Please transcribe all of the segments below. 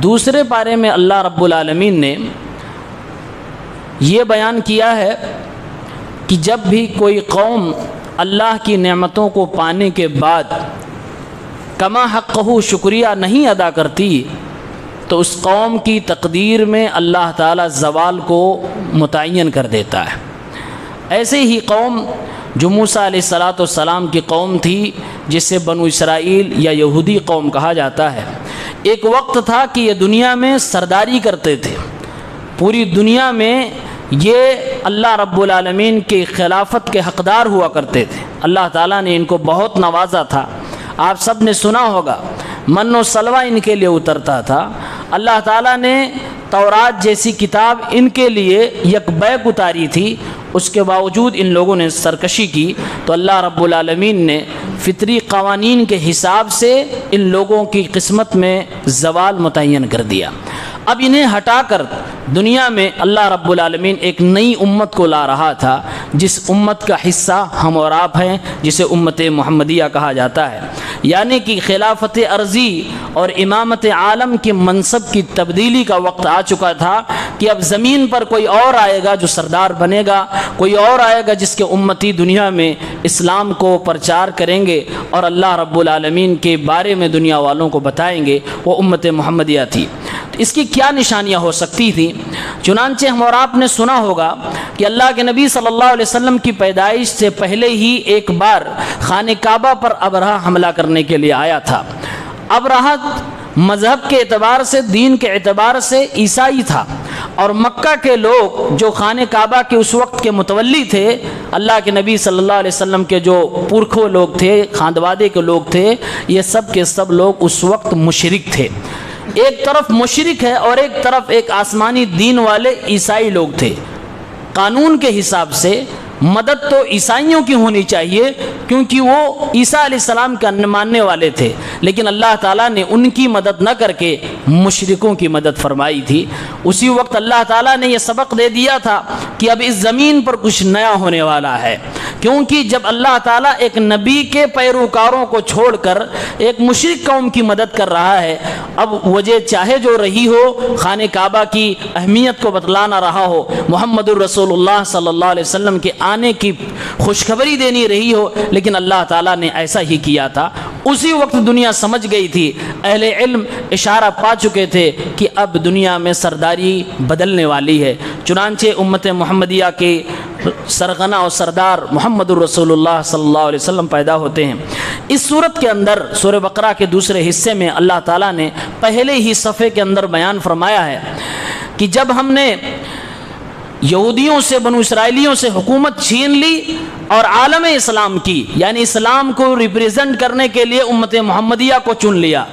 دوسرے پارے میں اللہ رب العالمین نے یہ بیان کیا ہے کہ جب بھی کوئی قوم اللہ کی نعمتوں کو پانے کے بعد کما حقہ شکریہ نہیں ادا کرتی تو اس قوم کی تقدیر میں اللہ تعالیٰ زوال کو متعین کر دیتا ہے۔ ایسے ہی قوم جو موسیٰ علیہ السلام کی قوم تھی، جسے بنو اسرائیل یا یہودی قوم کہا جاتا ہے، ایک وقت تھا کہ یہ دنیا میں سرداری کرتے تھے، پوری دنیا میں یہ اللہ رب العالمین کی خلافت کے حقدار ہوا کرتے تھے۔ اللہ تعالیٰ نے ان کو بہت نوازا تھا۔ آپ سب نے سنا ہوگا من و سلوہ ان کے لیے اترتا تھا۔ اللہ تعالیٰ نے تورات جیسی کتاب ان کے لیے یک بیک اتاری تھی، اس کے باوجود ان لوگوں نے سرکشی کی تو اللہ رب العالمین نے فطری قوانین کے حساب سے ان لوگوں کی قسمت میں زوال متعین کر دیا۔ اب انہیں ہٹا کر دنیا میں اللہ رب العالمین ایک نئی امت کو لا رہا تھا، جس امت کا حصہ ہم اور آپ ہیں، جسے امت محمدیہ کہا جاتا ہے، یعنی کہ خلافت ارضی اور امامت عالم کے منصب کی تبدیلی کا وقت آ چکا تھا کہ اب زمین پر کوئی اور آئے گا جو سردار بنے گا، کوئی اور آئے گا جس کے امتی دنیا میں اسلام کو پرچار کریں گے اور اللہ رب العالمین کے بارے میں دنیا والوں کو بتائیں گے۔ وہ امت محمدیہ تھی۔ اس کی کیا نشانیاں ہو سکتی تھیں؟ چنانچہ ہم اور آپ نے سنا ہوگا کہ اللہ کے نبی صلی اللہ علیہ وسلم کی پیدائش سے پہلے ہی ایک بار خانہ کعبہ پر ابرہہ حملہ کرنے کے لیے آیا تھا۔ ابرہہ مذہب کے اعتبار سے، دین کے اعتبار سے عیسائی تھا، اور مکہ کے لوگ جو خانہ کعبہ کے اس وقت کے متولی تھے، اللہ کے نبی صلی اللہ علیہ وسلم کے جو پرکھوں لوگ تھے، خاندوادے کے لوگ تھے، یہ سب کے سب لوگ اس وقت مشرک تھے۔ ایک طرف مشرک ہے اور ایک طرف ایک آسمانی دین والے عیسائی لوگ تھے۔ قانون کے حساب سے مدد تو عیسائیوں کی ہونی چاہیے، کیونکہ وہ عیسیٰ علیہ السلام کا ماننے والے تھے، لیکن اللہ تعالیٰ نے ان کی مدد نہ کر کے مشرکوں کی مدد فرمائی تھی۔ اسی وقت اللہ تعالیٰ نے یہ سبق دے دیا تھا کہ اب اس زمین پر کچھ نیا ہونے والا ہے، کیونکہ جب اللہ تعالیٰ ایک نبی کے پیروکاروں کو چھوڑ کر ایک مشرک قوم کی مدد کر رہا ہے، اب وجہ چاہے جو رہی ہو، خانہ کعبہ کی اہمیت کو بتلانا رہا ہو، محمد الرسول اللہ صلی اللہ علیہ وسلم کے آنے کی خوشخبری دینی رہی ہو، لیکن اللہ تعالیٰ نے ایسا ہی کیا تھا۔ اسی وقت دنیا سمجھ گئی تھی، اہل علم اشارہ پا چکے تھے کہ اب دنیا میں سرداری بدلنے والی ہے۔ چنانچہ امت محمدیہ کے سرغنہ اور سردار محمد الرسول اللہ صلی اللہ علیہ وسلم پیدا ہوتے ہیں۔ اس صورت کے اندر سورہ بقرہ کے دوسرے حصے میں اللہ تعالیٰ نے پہلے ہی صفحے کے اندر بیان فرمایا ہے کہ جب ہم نے یہودیوں سے، بنو اسرائیلیوں سے حکومت چھین لی اور عالم اسلام کی، یعنی اسلام کو ریپریزنٹ کرنے کے لیے امت محمدیہ کو چن لیا،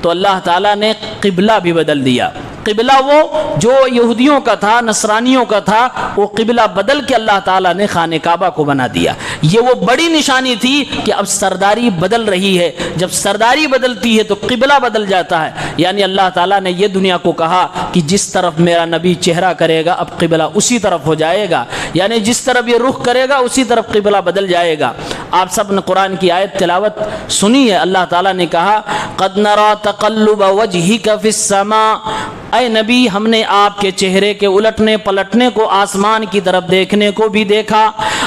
تو اللہ تعالیٰ نے قبلہ بھی بدل دیا۔ قبلہ وہ جو یہودیوں کا تھا، نصرانیوں کا تھا، وہ قبلہ بدل کے اللہ تعالیٰ نے خانہ کعبہ کو بنا دیا۔ یہ وہ بڑی نشانی تھی کہ اب سرداری بدل رہی ہے۔ جب سرداری بدلتی ہے تو قبلہ بدل جاتا ہے، یعنی اللہ تعالیٰ نے یہ دنیا کو کہا کہ جس طرف میرا نبی چہرہ کرے گا اب قبلہ اسی طرف ہو جائے گا، یعنی جس طرف یہ رخ کرے گا اسی طرف قبلہ بدل جائے گا۔ آپ سب نے قرآن کی آیت تلاوت سنی ہے، اللہ تعالیٰ نے کہا قد نرى تقلب وجهك في السماء، اے نبی ہم نے آپ کے چہرے کے الٹنے پلٹنے کو آسمان کی طرف دیکھنے کو بھی دیکھا۔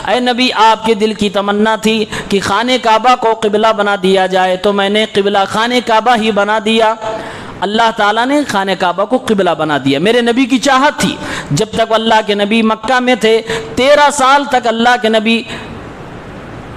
اے نبی آپ کے دل کی تمنا تھی کہ خانہ کعبہ کو قبلہ بنا دیا جائے، تو میں نے قبلہ خانہ کعبہ ہی بنا دیا۔ اللہ تعالیٰ نے خانہ کعبہ کو قبلہ بنا دیا۔ میرے نبی کی چاہت تھی، جب تک اللہ کے نبی مکہ میں تھے 13 سال تک اللہ کے نبی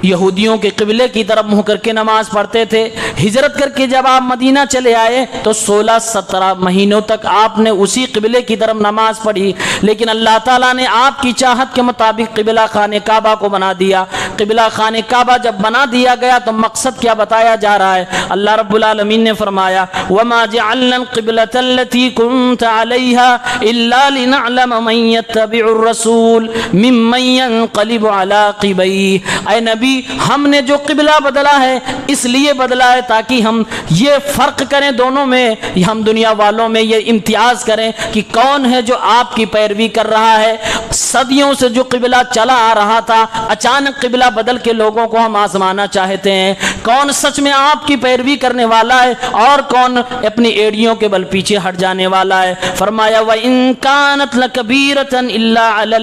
یہودیوں کے قبلے کی طرف منہ کر کے نماز پڑھتے تھے۔ ہجرت کر کے جب آپ مدینہ چلے آئے تو 16-17 مہینوں تک آپ نے اسی قبلے کی طرف نماز پڑھی، لیکن اللہ تعالیٰ نے آپ کی چاہت کے مطابق قبلہ خانہ کعبہ کو بنا دیا۔ قبلہ خانہ کعبہ جب بنا دیا گیا تو مقصد کیا بتایا جا رہا ہے؟ اللہ رب العالمین نے فرمایا وَمَا جَعَلْنَا الْقِبْلَةَ الَّتِي كُنْتَ عَلَيْهَا إِلَّا لِنَعْلَمَ مَن يَتَّبِعُ الرَّسُولَ مِمَّن يَنقَلِبُ عَلَى عَقِبَيْهِ۔ اے نبی ابھی ہم نے جو قبلہ بدلا ہے اس لیے بدلا ہے تاکہ ہم یہ فرق کریں دونوں میں، ہم دنیا والوں میں یہ امتیاز کریں کہ کون ہے جو آپ کی پیروی کر رہا ہے۔ صدیوں سے جو قبلہ چلا آ رہا تھا، اچانک قبلہ بدل کے لوگوں کو ہم آزمانا چاہتے ہیں، کون سچ میں آپ کی پیروی کرنے والا ہے اور کون اپنی ایڑیوں کے بل پیچھے ہٹ جانے والا ہے۔ فرمایا وَإِن كَانَتْ لَكَبِيرَةً إِلَّا عَلَى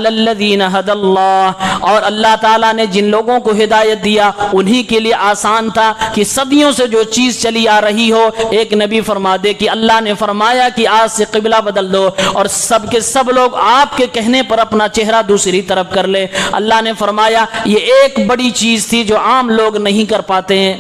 الَّذِينَ هَدَى اللَّهُ، اور اللہ تعالیٰ نے جن لوگوں کو ہدایت دیا انہی کے لیے آسان تھا کہ صدیوں سے جو چیز چلی آ رہی ہو ایک نبی فرما دے کہ اللہ نے فرمایا کہ آج سے قبلہ بدل دو اور سب کے سب لوگ آپ کے کہنے پر اپنا چہرہ دوسری طرف کر لے۔ اللہ نے فرمایا یہ ایک بڑی چیز تھی جو عام لوگ نہیں کر پاتے ہیں۔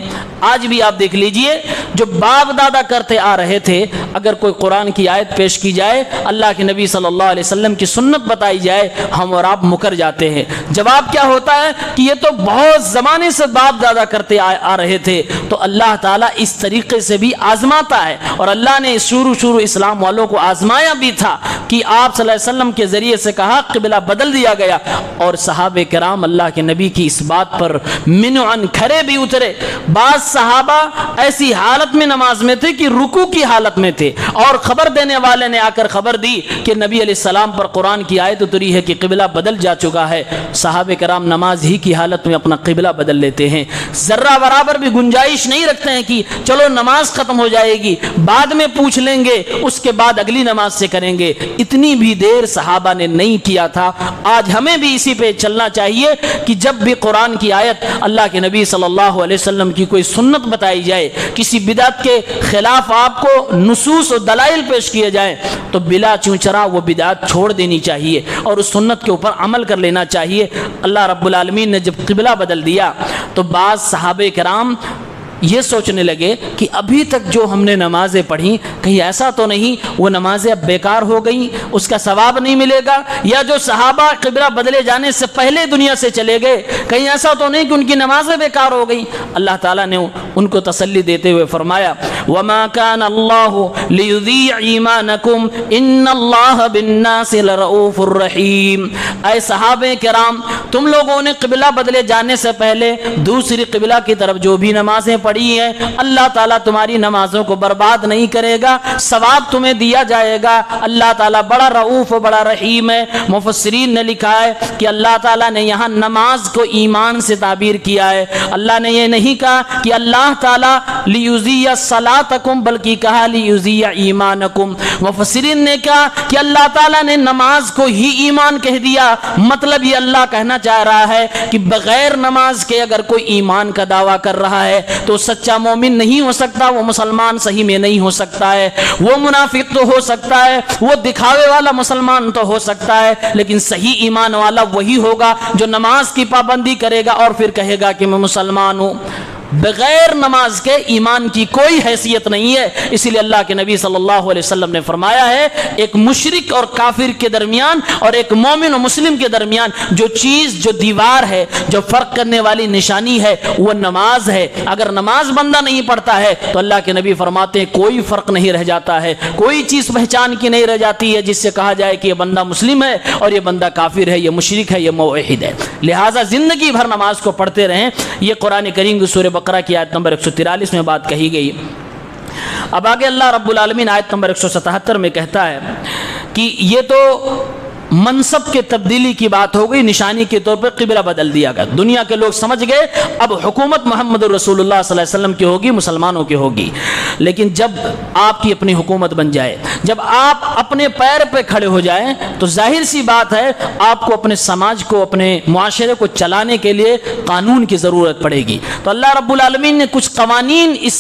آج بھی آپ دیکھ لیجئے جو باپ دادا کرتے آ رہے تھے، اگر کوئی قرآن کی آیت پیش کی جائے، اللہ کے نبی صلی اللہ علیہ وسلم کی سنت بتائی جائے، ہم اور آپ مکر جاتے ہیں۔ جواب کیا ہوتا ہے کہ یہ تو بہت زمانے سے باپ دادا کرتے آ رہے تھے۔ تو اللہ تعالیٰ اس طریقے سے بھی آزماتا ہے، اور اللہ نے شروع اسلام والوں کو آزمایا بھی تھا کہ آپ صلی اللہ علیہ وسلم کے ذریعے سے کہا قبلہ بدل دیا گیا، اور صحابہ کرام اللہ کے نبی کی اس بات پر منعن کھڑے بھی اترے۔ بعض صحابہ ایسی حالت میں نماز میں تھے کہ رکوع کی حالت میں تھے، اور خبر دینے والے نے آ کر خبر دی کہ نبی علیہ السلام پر قرآن کی آیت اتری ہے کہ قبلہ بدل جا چکا ہے۔ صحابہ کرام نماز ہی کی حالت میں اپنا قبلہ بدل لیتے ہیں، ذرہ برابر بھی گنجائش نہیں رکھتے ہیں کہ چلو نماز ختم ہو جائے گی بعد میں پوچھ لیں گے، اس کے بعد اگلی نماز سے کریں گے۔ اتنی بھی دیر صحابہ نے نہیں کیا تھا۔ آج ہمیں بھی اسی پہ چلنا چاہیے کہ جب بھی قرآن کی آیت، اللہ کے نبی صلی اللہ علیہ وسلم کی کوئی سنت بتائی جائے، کسی بدعت کے خلاف آپ کو نصوص و دلائل پیش کیے جائیں، تو بلا چونچرا وہ بدعت چھوڑ دینی چاہیے اور اس سنت کے اوپر عمل کر لینا چاہیے۔ اللہ رب العالمین نے جب قبلہ بدل دیا تو بعض صحابہ کرام یہ سوچنے لگے کہ ابھی تک جو ہم نے نمازیں پڑھی کہیں ایسا تو نہیں وہ نمازیں اب بیکار ہو گئیں، اس کا ثواب نہیں ملے گا، یا جو صحابہ قبلہ بدلے جانے سے پہلے دنیا سے چلے گئے کہیں ایسا تو نہیں کہ ان کی نمازیں بیکار ہو گئیں۔ اللہ تعالیٰ نے ان کو تسلی دیتے ہوئے فرمایا وَمَا كَانَ اللَّهُ لِيُضِيعَ إِيمَانَكُمْ إِنَّ اللَّهَ بِالنَّاسِ لَرَؤُوفٌ رَحِيمٌ۔ اے صحابہ کرام، تم لوگوں نے قبلہ بدلے جانے سے پہلے دوسری قبلہ کی طرف جو بھی نمازیں پڑھی ہیں، اللہ تعالیٰ تمہاری نمازوں کو برباد نہیں کرے گا، ثواب تمہیں دیا جائے گا۔ اللہ تعالیٰ بڑا رؤوف و بڑا رحیم ہے۔ مفسرین نے لکھا ہے کہ اللہ تعالیٰ نے یہاں نماز کو ایمان سے تعبیر کیا ہے۔ اللہ نے یہ نہیں کہا کہ اللہ تعالیٰ لیُضِیعَ صَلَاتَکُم، بلکہ کہا لیُضِیعَ ایمانکم۔ مفسرین نے کہا کہ اللہ تعالیٰ نے نماز کو ہی ایمان کہہ دیا، مطلب یہ اللہ کہنا چاہ رہا ہے کہ بغیر نماز کے اگر کوئی ایمان کا دعویٰ کر رہا ہے تو سچا مومن نہیں ہو سکتا، وہ مسلمان صحیح میں نہیں ہو سکتا ہے، وہ منافق تو ہو سکتا ہے، وہ دکھاوے والا مسلمان تو ہو سکتا ہے، لیکن صحیح ایمان والا وہی ہوگا جو نماز کی پابندی کرے گا اور پھر کہے گا کہ میں مسلمان ہوں۔ بغیر نماز کے ایمان کی کوئی حیثیت نہیں ہے۔ اسی لیے اللہ کے نبی صلی اللہ علیہ وسلم نے فرمایا ہے ایک مشرک اور کافر کے درمیان اور ایک مومن و مسلم کے درمیان جو چیز، جو دیوار ہے، جو فرق کرنے والی نشانی ہے وہ نماز ہے۔ اگر نماز بندہ نہیں پڑھتا ہے تو اللہ کے نبی فرماتے ہیں کوئی فرق نہیں رہ جاتا ہے، کوئی چیز پہچان کی نہیں رہ جاتی ہے جس سے کہا جائے کہ یہ بندہ مسلم ہے اور یہ بندہ کافر ہے، یہ مشرک ہے، یہ موحد ہے۔ لہٰذا زندگی بھر نماز کو پڑھتے رہیں۔ یہ قرآن کریم کی سورہ بقرہ کی آیت نمبر 143 میں بات کہی گئی۔ اب آگے اللہ رب العالمین آیت نمبر 177 میں کہتا ہے کہ یہ تو منصب کے تبدیلی کی بات ہو گئی، نشانی کے طور پر قبلہ بدل دیا گیا، دنیا کے لوگ سمجھ گئے اب حکومت محمد رسول اللہ صلی اللہ علیہ وسلم کی ہوگی، مسلمانوں کی ہوگی۔ لیکن جب آپ کی اپنی حکومت بن جائے، جب آپ اپنے پیر پہ کھڑے ہو جائیں تو ظاہر سی بات ہے آپ کو اپنے سماج کو، اپنے معاشرے کو چلانے کے لیے قانون کی ضرورت پڑے گی۔ تو اللہ رب العالمین نے کچھ قوانین اس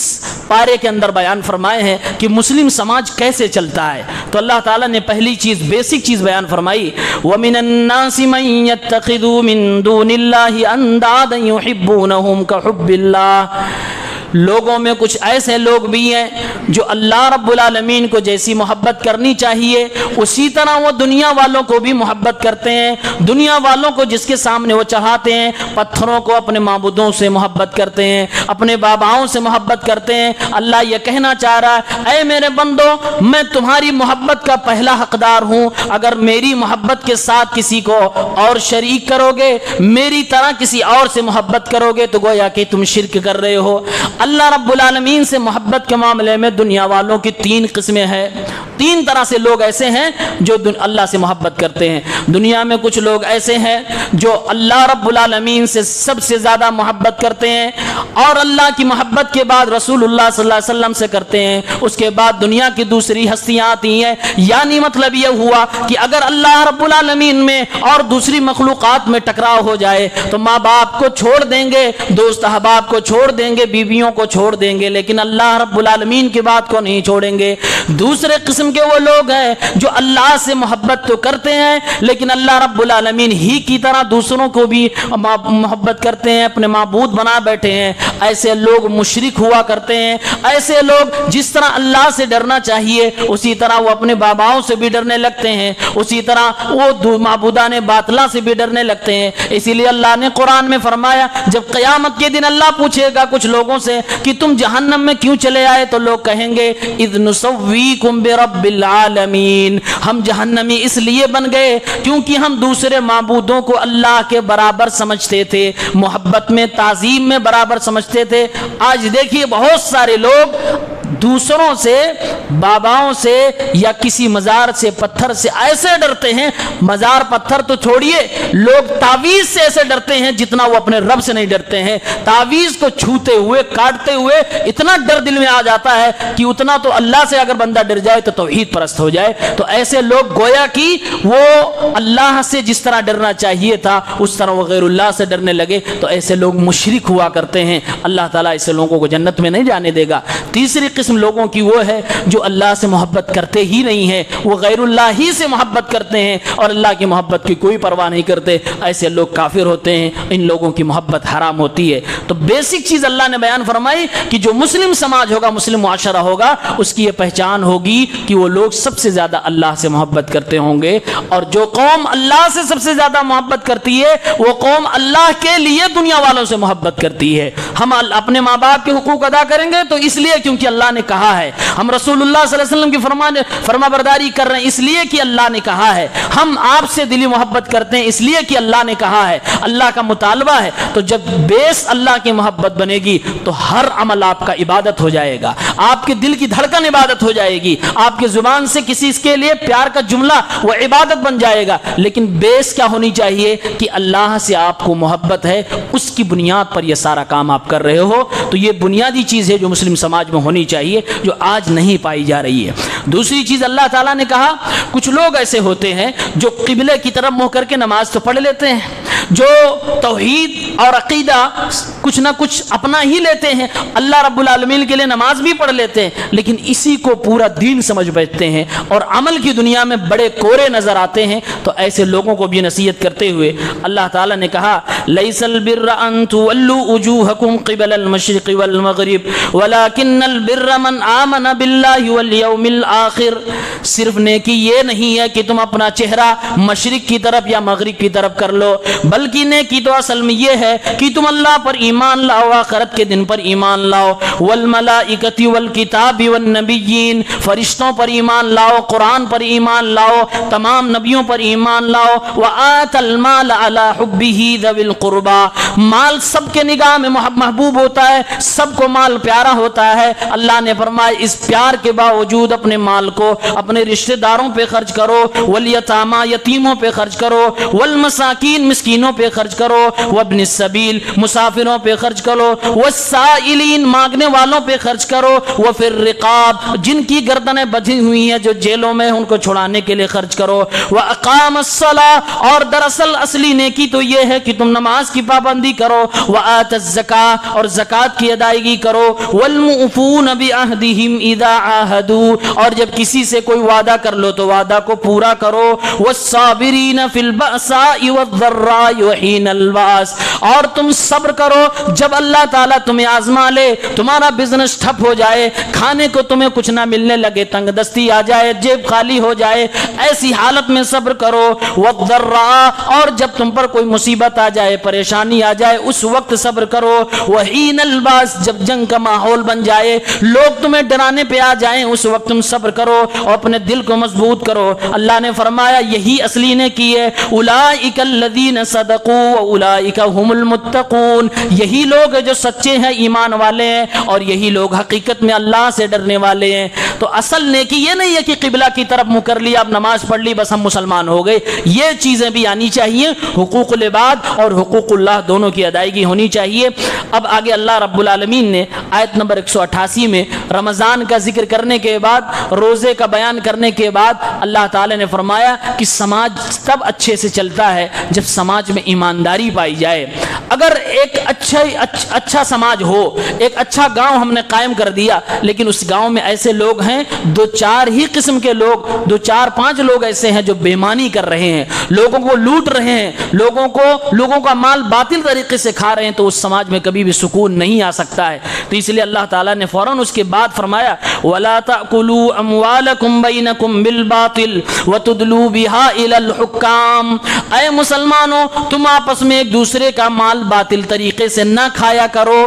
پارے کے اندر بیان فرمائے ہیں کہ مسلم سماج کیسے چلتا ہے۔ تو اللہ تعالیٰ نے پہلی چیز، بیسک چیز بیان فرمائی وَمِنَ النَّاسِ مَن يَتَّخِذُ مِن دُونِ اللَّهِ أَندَادًا يُحِبُّونَهُمْ كَحُبِّ اللَّهِ۔ لوگوں میں کچھ ایسے لوگ بھی ہیں جو اللہ رب العالمین کو جیسی محبت کرنی چاہیے اسی طرح وہ دنیا والوں کو بھی محبت کرتے ہیں. دنیا والوں کو جس کے سامنے وہ چڑھاتے ہیں، پتھروں کو اپنے معبودوں سے محبت کرتے ہیں، اپنے باباؤں سے محبت کرتے ہیں. اللہ یہ کہنا چاہ رہا ہے، اے میرے بندو، میں تمہاری محبت کا پہلا حقدار ہوں. اگر میری محبت کے ساتھ کسی کو اور شریک کرو گے، میری طرح کسی اور سے محبت کرو گے، تو گویا کہ تم شرک کر رہے ہو. اللہ رب العالمین سے محبت کے معاملے میں دنیا والوں کی 3 قسمیں ہیں. 3 طرح سے لوگ ایسے ہیں جو اللہ سے محبت کرتے ہیں. دنیا میں کچھ لوگ ایسے ہیں جو اللہ رب العالمین سے سب سے زیادہ محبت کرتے ہیں، اور اللہ کی محبت کے بعد رسول اللہ صلی اللہ علیہ وسلم سے کرتے ہیں. اس کے بعد دنیا کی دوسری ہستیاں آتی ہیں. یعنی مطلب یہ ہوا کہ اگر اللہ رب العالمین میں اور دوسری مخلوقات میں ٹکراؤ ہو جائے تو ماں باپ کو چھوڑ دیں گے، دوست احباب کو چھوڑ دیں گے، بیویوں کو چھوڑ دیں گے، لیکن اللہ رب العالمین کی بات کو نہیں چھوڑیں گے. دوسرے قسم کے وہ لوگ ہیں جو اللہ سے محبت تو کرتے ہیں لیکن اللہ رب العالمین ہی کی طرح دوسروں کو بھی محبت کرتے ہیں، اپنے معبود بنا بیٹھے ہیں. ایسے لوگ مشرک ہوا کرتے ہیں. ایسے لوگ جس طرح اللہ سے ڈرنا چاہیے اسی طرح وہ اپنے باباؤں سے بھی ڈرنے لگتے ہیں، اسی طرح وہ معبودان باطلا سے بھی ڈرنے لگتے ہیں. اسی لیے اللہ نے قرآن میں فرمایا، جب قیامت کے دن اللہ پوچھے گا کچھ لوگوں سے کہ تم جہنم میں کیوں چلے آئے، تو لوگ کہیں گے اذ نسویکم برب العالمین، ہم جہنمی اس لیے بن گئے کیونکہ ہم دوسرے معبودوں کو اللہ کے برابر سمجھتے تھے، محبت میں، تعظیم میں برابر سمجھتے تھے. آج دیکھیے بہت سارے لوگ دوسروں سے، باباؤں سے یا کسی مزار سے، پتھر سے ایسے ڈرتے ہیں. مزار پتھر تو چھوڑیے، لوگ تعویذ سے ایسے ڈرتے ہیں جتنا وہ اپنے رب سے نہیں ڈرتے ہیں. تعویذ کو چھوتے ہوئے، کاٹتے ہوئے اتنا ڈر دل میں آ جاتا ہے کہ اتنا تو اللہ سے اگر بندہ ڈر جائے تو توحید پرست ہو جائے. تو ایسے لوگ گویا کہ وہ اللہ سے جس طرح ڈرنا چاہیے تھا اس طرح وہ غیر اللہ سے ڈرنے لگے. تو ایسے لوگ مشرک ہوا کرتے ہیں. اللہ تعالیٰ ایسے لوگوں کو جنت میں نہیں جانے دے گا. تیسری قسم لوگوں کی وہ ہے جو اللہ سے محبت کرتے ہی نہیں ہیں، وہ غیر اللہ ہی سے محبت کرتے ہیں اور اللہ کی محبت کی کوئی پرواہ نہیں کرتے. ایسے لوگ کافر ہوتے ہیں، ان لوگوں کی محبت حرام ہوتی ہے. تو بیسک چیز اللہ نے بیان فرمائی کہ جو مسلم سماج ہوگا، مسلم معاشرہ ہوگا، اس کی یہ پہچان ہوگی کہ وہ لوگ سب سے زیادہ اللہ سے محبت کرتے ہوں گے. اور جو قوم اللہ سے سب سے زیادہ محبت کرتی ہے وہ قوم اللہ کے لیے دنیا والوں سے محبت کرتی ہے. ہم اپنے ماں باپ کے حقوق ادا کریں گے تو اس لیے کیونکہ اللہ نے کہا ہے. ہم رسول اللہ صلی اللہ علیہ وسلم کی فرما برداری کر رہے ہیں اس لیے کہ اللہ نے کہا ہے. ہم آپ سے دلی محبت کرتے ہیں اس لیے کہ اللہ نے کہا ہے، اللہ کا مطالبہ ہے. تو جب بیس اللہ کی محبت بنے گی تو ہر عمل آپ کا عبادت ہو جائے گا، آپ کے دل کی دھڑکن عبادت ہو جائے گی، آپ کی زبان سے کسی کے لیے پیار کا جملہ وہ عبادت بن جائے گا. لیکن بیس کیا ہونی چاہیے کہ اللہ سے آپ کو محبت ہے، اس کی بنیاد پر یہ سارا کام آپ کر رہے ہو. تو یہ بنیادی چیز ہے جو مسلم سماج میں ہونی چاہیے، جو آج نہیں پائی جا رہی ہے. دوسری چیز اللہ تعالیٰ نے کہا کچھ لوگ ایسے ہوتے ہیں جو قبلے کی طرف منہ کر کے نماز تو پڑھ لیتے ہیں، جو توحید اور عقیدہ کچھ نہ کچھ اپنا ہی لیتے ہیں، اللہ رب العالمین کے لیے نماز بھی پڑھ لیتے ہیں، لیکن اسی کو پورا دین سمجھ بیٹھتے ہیں اور عمل کی دنیا میں بڑے کورے نظر آتے ہیں. تو ایسے لوگوں کو بھی نصیحت کرتے ہوئے اللہ تعالیٰ نے کہا لیس البر ان تولوا وجوهکم قبل المشرق والمغرب ولکن البر من آمن باللہ والیوم الآخر. صرف نیکی یہ نہیں ہے کہ تم اپنا چہرہ مشرق کی طرف یا مغرب کی طرف کر لو، بلکہ نیکی تو اصل میں یہ ہے کہ تم اللہ پر ایمان لاؤ، آخرت کے دن پر ایمان لاؤ، والملائکۃ والکتاب والنبیین، فرشتوں پر ایمان لاؤ، قرآن پر ایمان لاؤ، تمام نبیوں پر ایمان لاؤ. وآت المال علی حبہ ذوی القربى، مال سب کے نگاہ میں محبوب ہوتا ہے، سب کو مال پیارا ہوتا ہے. اللہ نے فرمایا اس پیار کے باوجود اپنے مال کو اپنے رشتہ داروں پہ خرچ کرو، والیتامی یتیموں پہ خرچ کرو، والمساکین مسکینوں پہ خرچ کرو، وابن السبیل مسافروں پہ خرچ کرو، والسائلین مانگنے والوں پہ خرچ کرو، وفی الرقاب جن کی گردنیں بندھی ہوئی ہیں جو جیلوں میں ان کو چھڑانے کے لیے خرچ کرو، واقام الصلاۃ اور دراصل اصلی نیکی تو یہ ہے کہ تم نماز کی پابندی کرو، وآت الزکاۃ اور زکوٰۃ کی ادائیگی کرو، والموفون بعہدہم اذا عاہدوا اور جب کسی سے کوئی وعدہ کر لو تو وعدہ کو پورا کرو، والصابرین فی البأساء والضراء والضراء وحین الباس، اور تم صبر کرو جب اللہ تعالیٰ تمہیں آزما لے، تمہارا بزنس ٹھپ ہو جائے، کھانے کو تمہیں کچھ نہ ملنے لگے، تنگ دستی آ جائے، جیب خالی ہو جائے، ایسی حالت میں صبر کرو، والضراء، اور جب تم پر کوئی مصیبت آ جائے، پریشانی آ جائے، اس وقت صبر کرو، وحین الباس، جب جنگ کا ماحول بن جائے، لوگ تمہیں ڈرانے پہ آ جائیں، اس وقت تم صبر کرو اور اپنے دل کو مضبوط کرو۔ اللہ نے فرمایا یہی اصلی نے کی ہے، اولئک الذین صدقوا واولئک هم المتقون، یہی لوگ جو سچے ہیں، ایمان والے ہیں، اور یہی لوگ حقیقت میں اللہ سے ڈرنے والے ہیں۔ تو اصل نیکی یہ نہیں ہے کہ قبلہ کی طرف منہ کر لیا، اب نماز پڑھ لی، بس ہم مسلمان ہو گئے، یہ چیزیں بھی آنی چاہیے، حقوق العباد اور حقوق اللہ دونوں کی ادائیگی ہونی چاہیے۔ اب آگے اللہ رب العالمین نے آیت نمبر 188 میں رمضان کا ذکر کرنے کے بعد، روزے کا بیان کرنے کے بعد، اللہ تعالی نے فرمایا کہ سماج تب اچھے سے چلتا ہے جب سماج میں ایمانداری پائی جائے۔ اگر ایک اچھا سماج ہو، ایک اچھا گاؤں ہم نے قائم کر دیا، لیکن اس گاؤں میں ایسے لوگ ہیں، دو چار ہی قسم کے لوگ، دو چار پانچ لوگ ایسے ہیں جو بےمانی کر رہے ہیں، لوگوں کو لوٹ رہے ہیں، لوگوں کا مال باطل طریقے سے کھا رہے ہیں، تو اس سماج میں کبھی بھی سکون نہیں آ سکتا ہے۔ تو اس لیے اللہ تعالیٰ نے فوراً اس کے بعد فرمایا وَلَا تَأْكُلُوا أَمْوَالَكُمْ بَيْنَكُمْ بِالْبَاطِلِ وَتُدْلُوا بِهَا إِلَى الْحُكَّامِ، اے مسلمانوں تم آپس میں ایک دوسرے کا مال باطل طریقے سے نہ کھایا کرو،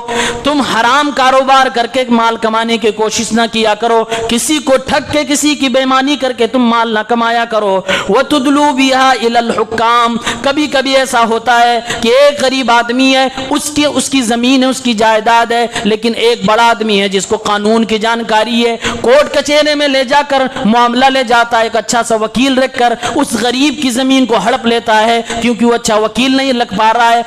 تم حرام کاروبار کر کے مال کمانے کی کوشش نہ کیا کرو، کسی کو ٹھگ کے، کسی کی بےمانی کر کے تم مال نہ کمایا کرو۔ وَتُدْلُوا بِهَا إِلَى الْحُكَّامِ، کبھی کبھی ایسا ہوتا ہے کہ ایک غریب آدمی ہے، اس کی زمین ہے، اس کی جائیداد ہے، لیکن ایک بڑا آدمی ہے جس کو قانون کی جانکاری ہے، کورٹ کچہرے میں لے جا کر معاملہ لے جاتا ہے، ایک اچھا سا وکیل رکھ کر اس غریب کی زمین کو ہڑپ لیتا ہے، کیونکہ وہ اچھا وکیل نہیں لگ پا رہا ہے،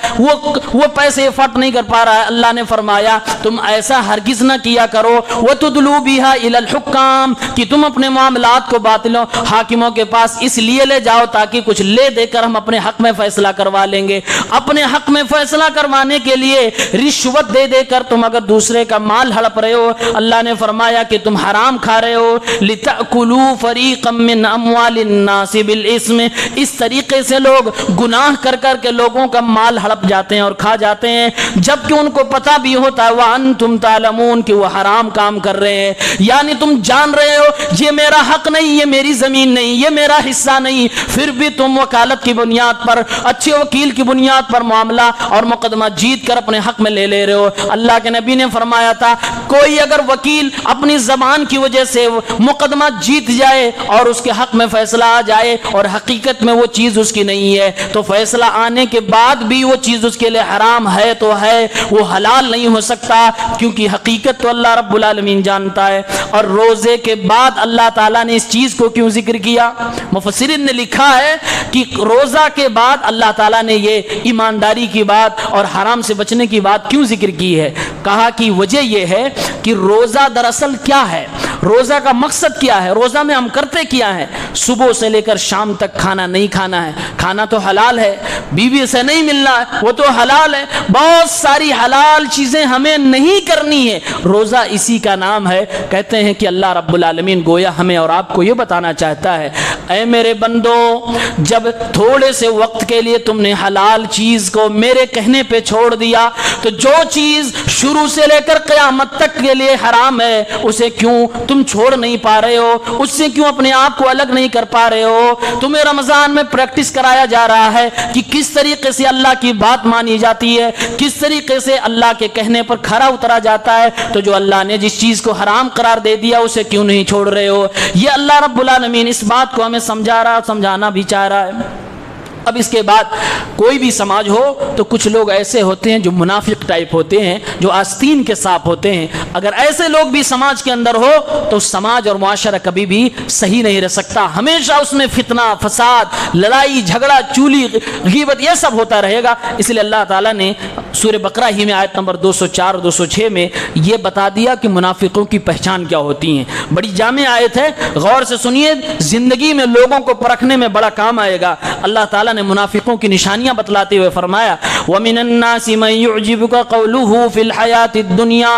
وہ پیسے افورٹ نہیں کر پا رہا ہے۔ اللہ نے فرمایا تم ایسا ہرگز نہ کیا کرو، وَتُدْلُوا بِهَا إِلَى الْحُكَّامِ، کہ تم اپنے معاملات کو باطلوں حاکموں کے پاس اس لیے لے جاؤ تاکہ کچھ لے دے کر ہم اپنے حق میں فیصلہ کروا لیں گے۔ اپنے حق میں فیصلہ کروانے کے لیے رشوت دے دے کر تم اگر دوسرے کا مال ہڑپ رہے ہو، اللہ نے فرمایا کہ تم حرام کھا رہے ہو۔ لِتَأْكُلُوا فَرِيقًا مِّنْ أَمْوَالِ النَّاسِ بِالْإِثْمِ، اس طریقے سے لوگ گناہ کر کر کے لوگوں کا مال ہڑپ جاتے ہیں اور کھا جاتے ہیں، جبکہ ان کو پتہ بھی ہوتا ہے وَأَنْتُمْ تَعْلَمُونَ کہ وہ حرام کام کر رہے ہیں، یعنی تم جان رہے ہو یہ میرا حق نہیں، یہ میری زمین نہیں، یہ میرا حصہ نہیں، پھر بھی تم وکالت کی بنیاد پر، اچھے وکیل کی بنیاد پر معاملہ اور مقدمہ جیت کر اپنے حق میں لے رہے ہو۔ اللہ کے نبی نے فرمایا تھا کوئی اگر وکیل اپنی زبان کی وجہ سے مقدمہ جیت جائے اور اس کے حق میں فیصلہ آ جائے اور حقیقت میں وہ چیز اس کی نہیں ہے، تو فیصلہ آنے کے بعد بھی وہ چیز اس کے لیے حرام ہے تو ہے، وہ حلال نہیں ہو سکتا، کیونکہ حقیقت تو اللہ رب العالمین جانتا ہے۔ اور روزے کے بعد اللہ تعالیٰ نے اس چیز کو کیوں ذکر کیا؟ مفسرین نے لکھا ہے کہ روزہ کے بعد اللہ تعالیٰ نے یہ ایمانداری کی بات اور حرام سے بچنے کی بات کیوں ذکر کی ہے؟ کہا کہ وجہ یہ ہے کہ روزہ دراصل کیا ہے، روزہ کا مقصد کیا ہے، روزہ میں ہم کرتے کیا ہے؟ صبح سے لے کر شام تک کھانا نہیں کھانا ہے، کھانا تو حلال ہے، بیوی سے نہیں ملنا ہے وہ تو حلال ہے، بہت ساری حلال چیزیں ہمیں نہیں کرنی ہے، روزہ اسی کا نام ہے۔ کہتے ہیں کہ اللہ رب العالمین گویا ہمیں اور آپ کو یہ بتانا چاہتا ہے اے میرے بندو، جب تھوڑے سے وقت کے لیے تم نے حلال چیز کو میرے کہنے پہ چھوڑ دیا، تو جو چیز شروع سے لے کر قیامت تک کے لیے حرام ہے اسے کیوں تم چھوڑ نہیں پا رہے ہو، اس سے کیوں اپنے آپ کو الگ نہیں کر پا رہے ہو؟ تمہیں رمضان میں پریکٹس کرایا جا رہا ہے کہ کس طریقے سے اللہ کی بات مانی جاتی ہے، کس طریقے سے اللہ کے کہنے پر کھرا اترا جاتا ہے، تو جو اللہ نے جس چیز کو حرام قرار دے دیا اسے کیوں نہیں چھوڑ رہے ہو؟ یہ اللہ رب العالمین اس بات کو ہمیں سمجھا رہا، سمجھانا بھی چاہ رہا ہے۔ اب اس کے بعد کوئی بھی سماج ہو تو کچھ لوگ ایسے ہوتے ہیں جو منافق ٹائپ ہوتے ہیں، جو آستین کے سانپ ہوتے ہیں، اگر ایسے لوگ بھی سماج کے اندر ہو تو سماج اور معاشرہ کبھی بھی صحیح نہیں رہ سکتا، ہمیشہ اس میں فتنہ، فساد، لڑائی جھگڑا، چولی، غیبت یہ سب ہوتا رہے گا۔ اس لیے اللہ تعالیٰ نے سورہ بقرہ ہی میں آیت نمبر 204 اور 206 میں یہ بتا دیا کہ منافقوں کی پہچان کیا ہوتی ہیں۔ بڑی جامع آیت ہے، غور سے سنیے، زندگی میں لوگوں کو پرکھنے میں بڑا کام آئے گا۔ اللہ تعالیٰ نے منافقوں کی نشانیاں بتلاتے ہوئے فرمایا وَمِنَ النَّاسِ مَن يُعْجِبُكَ قَوْلُهُ فِي الْحَيَاةِ الدُّنْيَا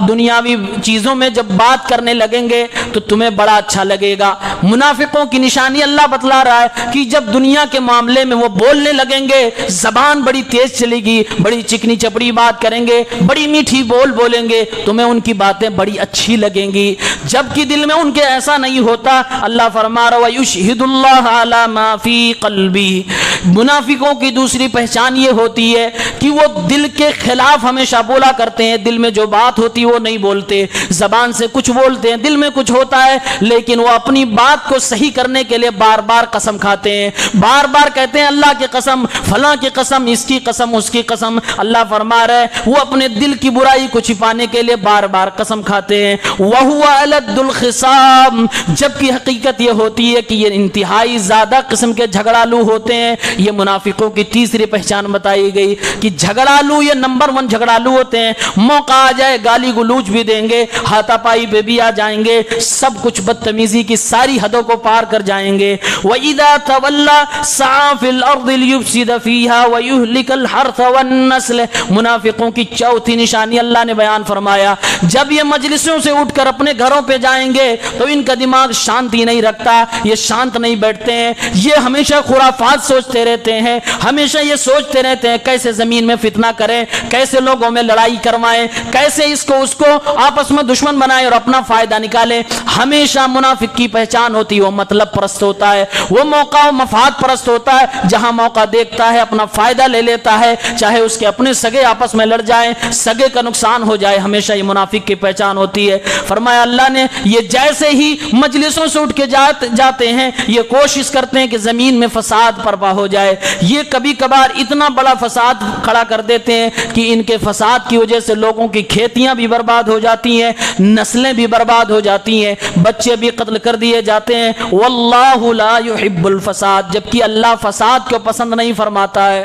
دنیاوی چیزوں میں جب بات کرنے لگیں گے تو تمہیں بڑا اچھا لگے گا۔ منافقوں کی نشانی اللہ بتلا رہا ہے کہ جب دنیا کے معاملے میں وہ بولنے لگیں گے زبان بڑی تیز چلے گی، بڑی چکنی چپڑی بات کریں گے، بڑی میٹھی بولیں گے، تمہیں ان کی باتیں بڑی اچھی لگیں گی، جبکہ دل میں ان کے ایسا نہیں ہوتا۔ اللہ فرما رہا وَيُشْهِدُ اللَّهَ عَلَى مَا فِي قَلْبِهِ۔ منافقوں کی دوسری پہچان یہ ہوتی ہے کہ وہ دل کے خلاف ہمیشہ بولا کرتے ہیں، دل میں جو بات ہوتی ہے وہ نہیں بولتے، زبان سے کچھ بولتے ہیں، دل میں کچھ ہوتا ہے، لیکن وہ اپنی بات کو صحیح کرنے کے لیے بار بار قسم کھاتے ہیں، بار بار کہتے ہیں اللہ کی قسم، فلاں کی قسم، اس کی قسم، اس کی قسم۔ اللہ فرما رہا ہے وہ اپنے دل کی برائی کو چھپانے کے لیے بار بار قسم کھاتے ہیں۔ وَهُوَ أَلَدُّ الْخِصَامِ، جبکہ حقیقت یہ ہوتی ہے کہ یہ انتہائی زیادہ قسم کے جھگڑالو ہوتے ہیں۔ یہ منافقوں کی تیسری پہچان بتائی گئی کہ جھگڑالو یہ نمبر 1 جھگڑالو ہوتے ہیں، موقع آ جائے گالی گلوچ بھی دیں گے، ہاتھا پائی پہ بھی آ جائیں گے، سب کچھ بدتمیزی کی ساری حدوں کو پار کر جائیں گے۔ وَإِذَا تَوَلَّى سَعَى فِي الْأَرْضِ لِيُفْسِدَ فِيهَا وَيُهْلِكَ الْحَرْثَ وَالنَّسْلَ۔ منافقوں کی چوتھی نشانی اللہ نے بیان فرمایا جب یہ مجلسوں سے اٹھ کر اپنے گھروں پہ جائیں گے تو ان کا دماغ شانتی نہیں رکھتا، یہ شانت نہیں بیٹھتے ہیں، یہ ہمیشہ خرافات سوچتے رہتے ہیں، ہمیشہ یہ سوچتے رہتے ہیں کیسے زمین میں فتنہ کریں، کیسے لوگوں میں لڑائی کروائیں، کیسے اس کو آپس میں دشمن بنائیں اور اپنا فائدہ نکالیں۔ ہمیشہ منافق کی پہچان ہوتی ہے وہ مطلب پرست ہوتا ہے، وہ موقع و مفاد پرست ہوتا ہے، جہاں موقع دیکھتا ہے اپنا فائدہ لے لیتا ہے، چاہے اس کے اپنے سگے آپس میں لڑ جائیں، سگے کا نقصان ہو جائے، ہمیشہ یہ منافق کی پہچان ہوتی ہے۔ فرمایا اللہ نے یہ جیسے ہی مجلسوں سے اٹھ کے جاتے ہیں یہ کوشش کرتے ہیں کہ زمین میں فساد برپا ہو جائے، یہ کبھی کبھار اتنا بڑا فساد کھڑا کر دیتے ہیں کہ ان کے فساد کی وجہ سے لوگوں کی کھیتیاں بھی برباد ہو جاتی ہیں، نسلیں بھی برباد ہو جاتی ہیں، بچے بھی قتل کر دیے جاتے ہیں۔ واللہ لا يحب الفساد، جبکہ اللہ فساد کو پسند نہیں فرماتا ہے۔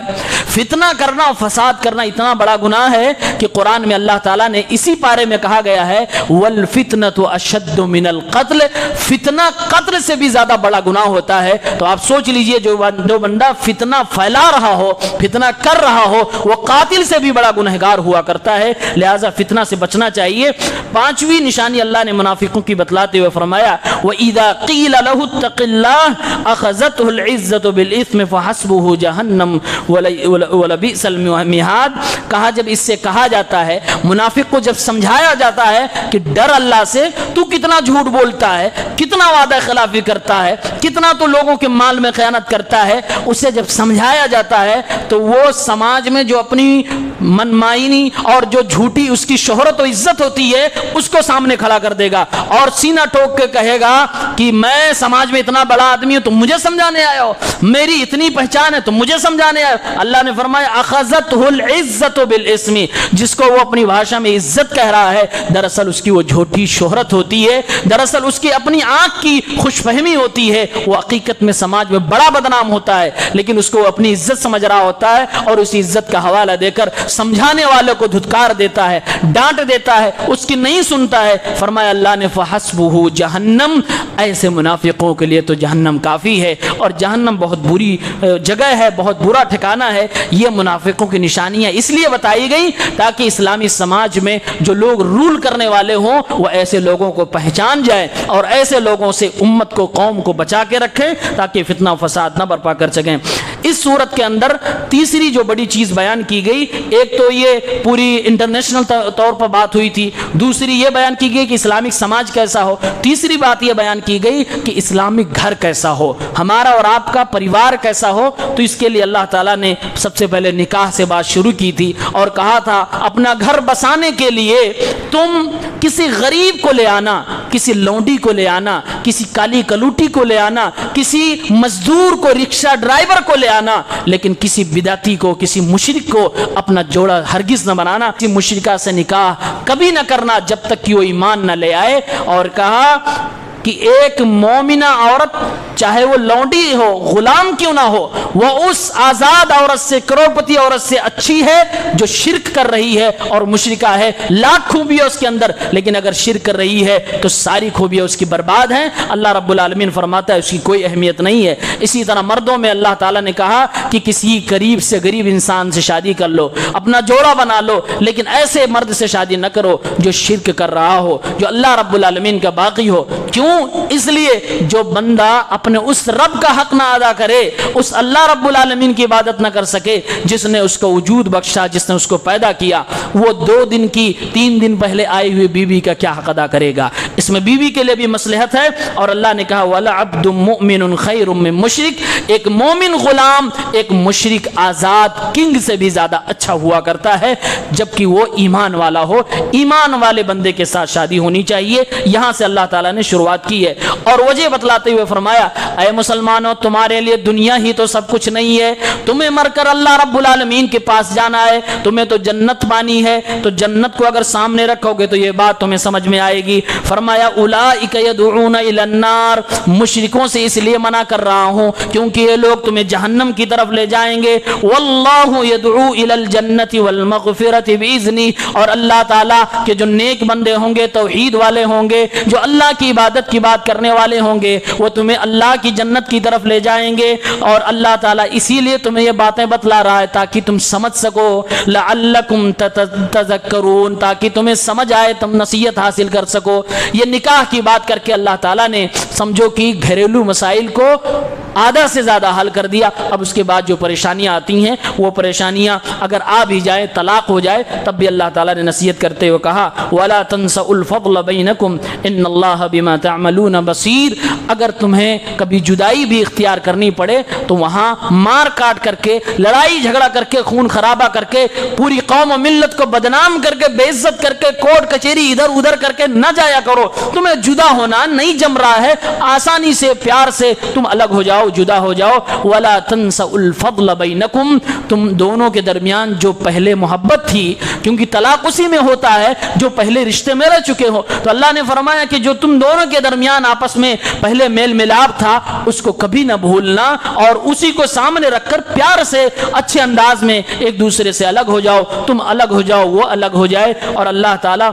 فتنہ کرنا اور فساد کرنا اتنا بڑا گناہ ہے کہ قرآن میں اللہ تعالیٰ نے اسی پارے میں کہا گیا ہے والفتنة اشد من القتل، فتنہ قتل سے بھی زیادہ بڑا گناہ ہوتا ہے۔ تو آپ سوچ لیجئے جو بندہ فتنہ پھیلا رہا ہو، فتنہ کر رہا ہو، وہ قاتل سے بھی بڑا گنہگار ہوا کرتا ہے، لہٰذا فتنہ سے بچنا چاہیے۔ پانچویں نشانی اللہ نے منافقوں کی بتلاتے ہوئے فرمایا وَإِذَا قِيلَ لَهُ اتَّقِ اللَّهَ أَخَذَتْهُ الْعِزَّةُ بِالْإِثْمِ فَحَسْبُهُ جَهَنَّمُ وَلَبِئْسَ الْمِهَادُ۔ کہا جب اس سے کہا جاتا ہے، منافق کو جب سمجھایا جاتا ہے کہ ڈر اللہ سے، تو کتنا جھوٹ بولتا ہے، کتنا وعدہ خلافی کرتا ہے، کتنا تو لوگوں کے مال میں خیانت کرتا ہے، اسے جب سمجھایا جاتا ہے تو وہ سماج میں جو اپنی منمائنی اور جو جھوٹی اس کی شہرت و عزت ہوتی ہے اس کو سامنے کھڑا کر دے گا اور سینہ ٹوک کے کہے گا کہ میں سماج میں اتنا بڑا آدمی ہوں، تم مجھے سمجھانے آئے ہو، میری اتنی پہچان ہے، تم مجھے سمجھانے آئے ہو۔ اللہ نے فرمایا اخذتہ العزت بالاسم، جس کو وہ اپنی بھاشا میں عزت کہہ رہا ہے، دراصل اس کی وہ جھوٹی شہرت ہوتی ہے، دراصل اس کی اپنی آنکھ کی خوش فہمی ہوتی ہے، وہ حقیقت میں سماج میں بڑا بدنام ہوتا ہے، لیکن اس کو اپنی عزت سمجھ رہا ہوتا ہے اور اس عزت کا حوالہ دے کر سمجھانے والے کو دھتکار دیتا ہے، ڈانٹ دیتا ہے، اس کی نہیں سنتا ہے۔ فرمایا اللہ نے فحسبہ جہنم، ایسے منافقوں کے لیے تو جہنم کافی ہے، اور جہنم بہت بری جگہ ہے، بہت برا ٹھکانہ ہے۔ یہ منافقوں کی نشانیاں اس لیے بتائی گئی تاکہ اسلامی سماج میں جو لوگ رول کرنے والے ہوں وہ ایسے لوگوں کو پہچان جائے اور ایسے لوگوں سے امت کو، قوم کو بچا کے رکھیں تاکہ فتنہ و فساد نہ برپا کر سکیں۔ اس صورت کے اندر تیسری جو بڑی چیز بیان کی گئی، ایک تو یہ پوری انٹرنیشنل طور پر بات ہوئی تھی، دوسری یہ بیان کی گئی کہ اسلامک سماج کیسا ہو، تیسری بات یہ بیان کی گئی کہ اسلامک گھر کیسا ہو، ہمارا اور آپ کا پریوار کیسا ہو۔ تو اس کے لیے اللہ تعالیٰ نے سب سے پہلے نکاح سے بات شروع کی تھی اور کہا تھا اپنا گھر بسانے کے لیے تم کسی غریب کو لے آنا، کسی لونڈی کو لے آنا، کسی کالی کلوٹی کو لے آنا، کسی مزدور کو، رکشہ ڈرائیور کو لے آنا، لیکن کسی بدعتی کو، کسی مشرک کو اپنا جوڑا ہرگز نہ بنانا، کسی مشرکہ سے نکاح کبھی نہ کرنا جب تک کہ وہ ایمان نہ لے آئے۔ اور کہا کہ ایک مومنہ عورت چاہے وہ لونڈی ہو غلام کیوں نہ ہو وہ اس آزاد عورت سے کروڑپتی عورت سے اچھی ہے جو شرک کر رہی ہے اور مشرکہ ہے. لاکھ خوبیاں اس کے اندر لیکن اگر شرک کر رہی ہے تو ساری خوبیاں اس کی برباد ہیں. اللہ رب العالمین فرماتا ہے اس کی کوئی اہمیت نہیں ہے. اسی طرح مردوں میں اللہ تعالیٰ نے کہا کہ کسی قریب سے غریب انسان سے شادی کر لو, اپنا جوڑا بنا لو, لیکن ایسے مرد سے شادی نہ کرو جو شرک کر رہا ہو, جو اللہ رب العالمین کا باقی ہو. کیوں؟ اس لیے جو بندہ اپنے اس رب کا حق نہ ادا کرے, اس اللہ رب العالمین کی عبادت نہ کر سکے جس نے اس کو وجود بخشا, جس نے اس کو پیدا کیا, وہ 2 دن کی 3 دن پہلے آئی ہوئی بیوی کا کیا حق ادا کرے گا؟ اس میں بیوی کے لیے بھی مصلحت ہے. اور اللہ نے کہا وَلَعَبْدٌ مُؤْمِنٌ خَيْرٌ مِّن مُشْرِك, ایک مومن غلام ایک مشرک آزاد کنگ سے بھی زیادہ اچھا ہوا کرتا ہے جبکہ وہ ایمان والا ہو. ایمان والے بندے کے ساتھ شادی ہونی چاہیے. یہاں سے اللہ تعالیٰ نے شروعات کی ہے اور وجہ بتلاتے ہوئے فرمایا اے مسلمانوں تمہارے لیے دنیا ہی تو سب کچھ نہیں ہے, تمہیں مر کر اللہ رب العالمین کے پاس جانا ہے, تمہیں تو جنت پانی ہے, تو جنت کو اگر سامنے رکھو گے تو یہ بات تمہیں سمجھ میں آئے گی. فرمایا اولئک یدعون الی النار, مشرکوں سے اس لیے منع کر رہا ہوں کیونکہ یہ لوگ تمہیں جہنم کی طرف لے جائیں گے. واللہ یدعو الی الجنت والمغفرۃ باذنہ, اور اللہ تعالیٰ کے جو نیک بندے ہوں گے, توحید والے ہوں گے, جو اللہ کی عبادت کی بات کرنے والے ہوں گے, وہ تمہیں اللہ کی جنت کی طرف لے جائیں گے. اور اللہ تعالیٰ اسی لیے تمہیں یہ باتیں بتلا رہا ہے تاکہ تم سمجھ سکو, لعلکم تذکرون, تاکہ تمہیں سمجھ آئے, تم نصیحت حاصل کر سکو. یہ نکاح کی بات کر کے اللہ تعالیٰ نے سمجھو کہ گھریلو مسائل کو آدھا سے زیادہ حل کر دیا. اب اس کے بعد جو پریشانیاں آتی ہیں وہ پریشانیاں اگر آ بھی جائے, طلاق ہو جائے, تب بھی اللہ تعالیٰ نے نصیحت کرتے ہوئے کہا وَلَا تَنْسَؤُوا الْفَضْلَ بَيْنَكُمْ إِنَّ اللَّهَ بِمَا تَعْمَلُونَ بَصِيرٌ. اگر تمہیں کبھی جدائی بھی اختیار کرنی پڑے تو وہاں مار کاٹ کر کے, لڑائی جھگڑا کر کے, خون خرابہ کر کے, پوری قوم و ملت کو بدنام کر کے, بے عزت کر کے, کوٹ کچہری ادھر ادھر کر کے نہ جایا کرو. تمہیں جدا ہونا نہیں جم رہا ہے, آسانی سے پیار سے تم الگ ہو جاؤ, جدا ہو جاؤ. وَلَا تَنْسَؤُوا الْفَضْلَ بَيْنَكُمْ, تم دونوں کے درمیان جو پہلے محبت تھی, کیونکہ طلاق اسی میں ہوتا ہے جو پہلے رشتے میں رہ چکے ہو, تو اللہ نے فرمایا کہ جو تم دونوں کے درمیان آپس میں پہلے میل ملاپ تھا اس کو کبھی نہ بھولنا اور اسی کو سامنے رکھ کر پیار سے اچھے انداز میں ایک دوسرے سے الگ ہو جاؤ. تم الگ ہو جاؤ, وہ الگ ہو جائے. اور اللہ تعالیٰ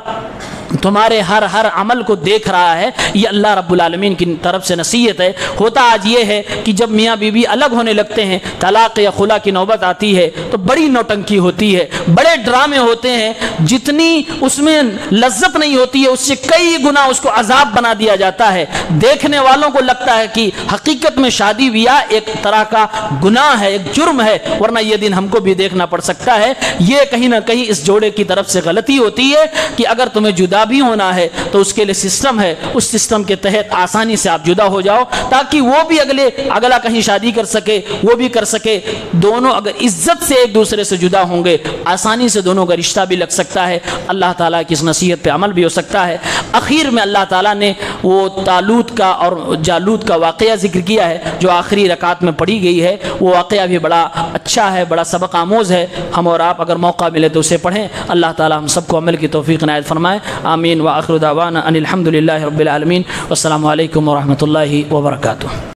تمہارے ہر عمل کو دیکھ رہا ہے. یہ اللہ رب العالمین کی طرف سے نصیحت ہے. ہوتا آج یہ ہے کہ جب میاں بیوی الگ ہونے لگتے ہیں, طلاق یا خلا کی نوبت آتی ہے تو بڑی نوٹنکی ہوتی ہے, بڑے ڈرامے ہوتے ہیں, جتنی اس میں لذت نہیں ہوتی ہے اس سے کئی گنا اس کو عذاب بنا دیا جاتا ہے. دیکھنے والوں کو لگتا ہے کہ حقیقت میں شادی بیاہ ایک طرح کا گناہ ہے, ایک جرم ہے, ورنہ یہ دن ہم کو بھی دیکھنا پڑ سکتا ہے. یہ کہیں نہ کہیں اس جوڑے کی طرف سے غلطی ہوتی ہے کہ اگر تمہیں جدا بھی ہونا ہے تو اس کے لیے سسٹم ہے, اس سسٹم کے تحت آسانی سے آپ جدا ہو جاؤ تاکہ وہ بھی اگلا کہیں شادی کر سکے, وہ بھی کر سکے. دونوں اگر عزت سے ایک دوسرے سے جدا ہوں گے آسانی سے دونوں کا رشتہ بھی لگ سکتا ہے, اللہ تعالیٰ کی اس نصیحت پہ عمل بھی ہو سکتا ہے. اخیر میں اللہ تعالیٰ نے وہ طالوت کا اور جالوت کا واقعہ ذکر کیا ہے جو آخری رکعت میں پڑھی گئی ہے. وہ واقعہ بھی بڑا اچھا ہے, بڑا سبق آموز ہے. ہم اور آپ اگر موقع ملے تو اسے پڑھیں. اللہ تعالیٰ ہم سب کو عمل کی توفیق عنایت فرمائے. آمین. وآخر دعوانا ان الحمد للہ رب العالمین. والسلام علیکم ورحمۃ اللہ وبرکاتہ.